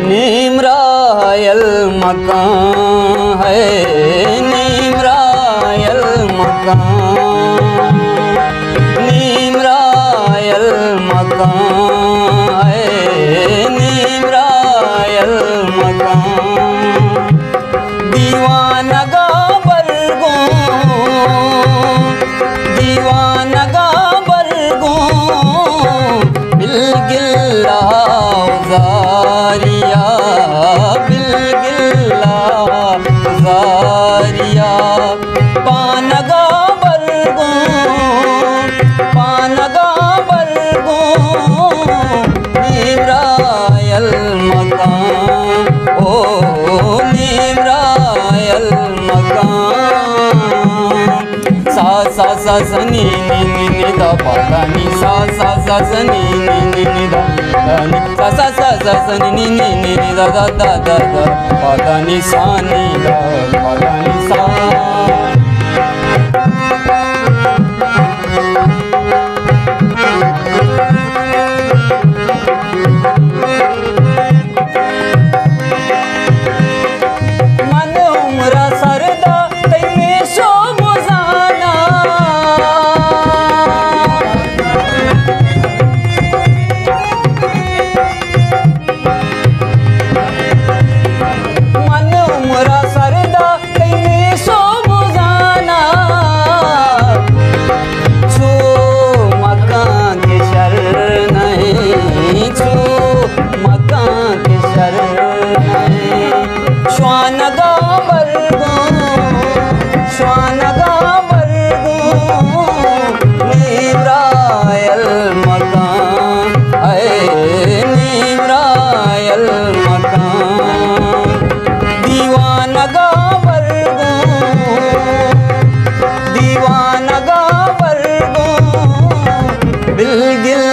नीमरायल मकान है, नीमरायल मकान, नीमरायल मकान है, नीमरायल मकान। दीवानगा बरगो, दीवानगा बरगो बिलगिल्ला उजारिया, बिलगिल्ला उजारिया। पानगा बरगो, पानगा बरगो नीमरायल मकान, ओ नीमरायल मकान। सा सा सा सा नी नी नी नी दा पा दा नी, सा सा सा सा नी नी नी नी दा दा नी, सा सा सा सा सा नी नी नी नी नी दा दा दा दा दा पा दा नी सा नी दा पा दा नी सा। श्वानगा बरगो, श्वानगा बरगो नीमरायल मकान है, नीमरायल मकान। दीवानगा बरगो, दीवानगा बरगो बिलगिल